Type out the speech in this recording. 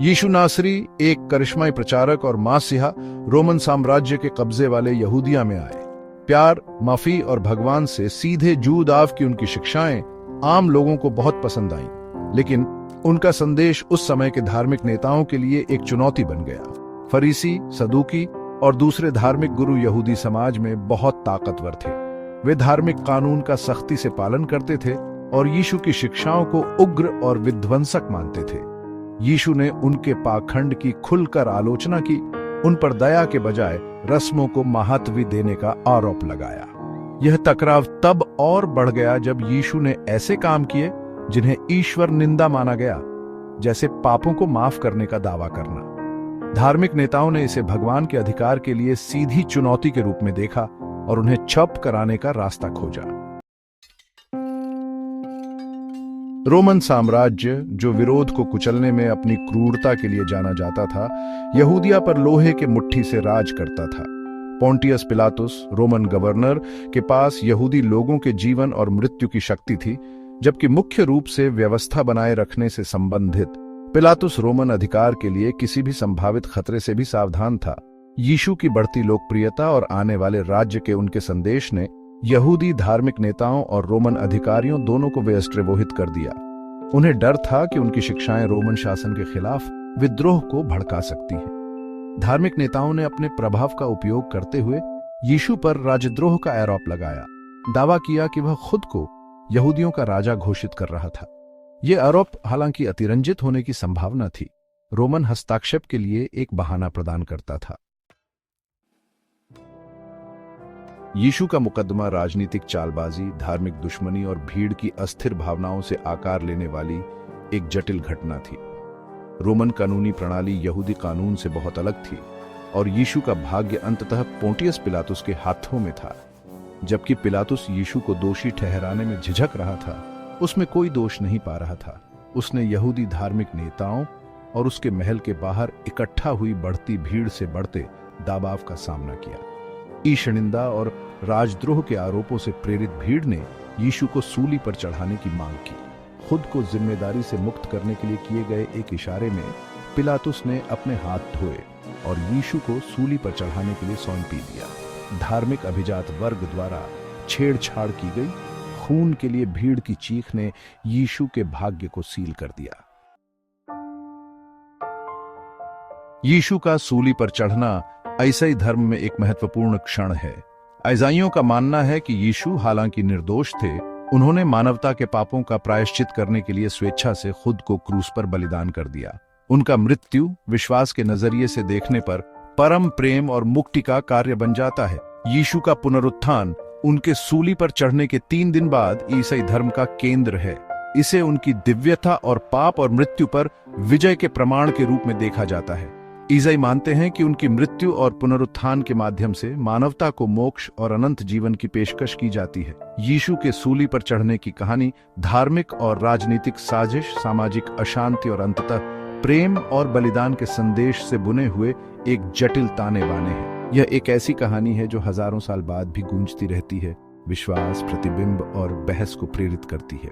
यीशु नासरी एक करिश्माई प्रचारक और मासिहा रोमन साम्राज्य के कब्जे वाले यहूदिया में आए। प्यार, माफी और भगवान से सीधे जूदाव की उनकी शिक्षाएं आम लोगों को बहुत पसंद आईं, लेकिन उनका संदेश उस समय के धार्मिक नेताओं के लिए एक चुनौती बन गया। फरीसी, सदूकी और दूसरे धार्मिक गुरु यहूदी समाज में बहुत ताकतवर थे। वे धार्मिक कानून का सख्ती से पालन करते थे और यीशु की शिक्षाओं को उग्र और विध्वंसक मानते थे। यीशु ने उनके पाखंड की खुलकर आलोचना की, उन पर दया के बजाय रस्मों को महत्व देने का आरोप लगाया। यह टकराव तब और बढ़ गया जब यीशु ने ऐसे काम किए जिन्हें ईश्वर निंदा माना गया, जैसे पापों को माफ करने का दावा करना। धार्मिक नेताओं ने इसे भगवान के अधिकार के लिए सीधी चुनौती के रूप में देखा और उन्हें चुप कराने का रास्ता खोजा। रोमन साम्राज्य, जो विरोध को कुचलने में अपनी क्रूरता के लिए जाना जाता था, यहूदिया पर लोहे के मुट्ठी से राज करता था। पोंटियस पिलातुस, रोमन गवर्नर, के पास यहूदी लोगों के जीवन और मृत्यु की शक्ति थी, जबकि मुख्य रूप से व्यवस्था बनाए रखने से संबंधित पिलातुस रोमन अधिकार के लिए किसी भी संभावित खतरे से भी सावधान था। यीशु की बढ़ती लोकप्रियता और आने वाले राज्य के उनके संदेश ने यहूदी धार्मिक नेताओं और रोमन अधिकारियों दोनों को व्यस्तमोहित कर दिया। उन्हें डर था कि उनकी शिक्षाएं रोमन शासन के खिलाफ विद्रोह को भड़का सकती हैं। धार्मिक नेताओं ने अपने प्रभाव का उपयोग करते हुए यीशु पर राजद्रोह का आरोप लगाया, दावा किया कि वह खुद को यहूदियों का राजा घोषित कर रहा था। यह आरोप हालांकि अतिरंजित होने की संभावना थी, रोमन हस्तक्षेप के लिए एक बहाना प्रदान करता था। यीशु का मुकदमा राजनीतिक चालबाजी, धार्मिक दुश्मनी और भीड़ की अस्थिर भावनाओं से आकार लेने वाली एक जटिल घटना थी। रोमन कानूनी प्रणाली यहूदी कानून से बहुत अलग थी और यीशु का भाग्य अंततः पोंटियस पिलातुस के हाथों में था। जबकि पिलातुस यीशु को दोषी ठहराने में झिझक रहा था, उसमें कोई दोष नहीं पा रहा था। उसने यहूदी धार्मिक नेताओं और उसके महल के बाहर इकट्ठा हुई बढ़ती भीड़ से बढ़ते दबाव का सामना किया। ईशनिंदा और राजद्रोह के आरोपों से प्रेरित भीड़ ने यीशु को सूली पर चढ़ाने की मांग की। खुद को जिम्मेदारी से मुक्त करने के लिए किए गए एक इशारे में पिलातुस ने अपने हाथ धोए और यीशु को सूली पर चढ़ाने के लिए सौंपी दिया। धार्मिक अभिजात वर्ग द्वारा छेड़छाड़ की गई खून के लिए भीड़ की चीख ने यीशु के भाग्य को सील कर दिया। यीशु का सूली पर चढ़ना ईसाई धर्म में एक महत्वपूर्ण क्षण है। ईसाइयों का मानना है कि यीशु हालांकि निर्दोष थे, उन्होंने मानवता के पापों का प्रायश्चित करने के लिए स्वेच्छा से खुद को क्रूस पर बलिदान कर दिया। उनका मृत्यु विश्वास के नजरिए से देखने पर परम प्रेम और मुक्ति का कार्य बन जाता है। यीशु का पुनरुत्थान उनके सूली पर चढ़ने के 3 दिन बाद ईसाई धर्म का केंद्र है। इसे उनकी दिव्यता और पाप और मृत्यु पर विजय के प्रमाण के रूप में देखा जाता है। ईसाई मानते हैं कि उनकी मृत्यु और पुनरुत्थान के माध्यम से मानवता को मोक्ष और अनंत जीवन की पेशकश की जाती है। यीशु के सूली पर चढ़ने की कहानी धार्मिक और राजनीतिक साजिश, सामाजिक अशांति और अंततः प्रेम और बलिदान के संदेश से बुने हुए एक जटिल ताने बाने हैं। यह एक ऐसी कहानी है जो हजारों साल बाद भी गूंजती रहती है, विश्वास, प्रतिबिंब और बहस को प्रेरित करती है।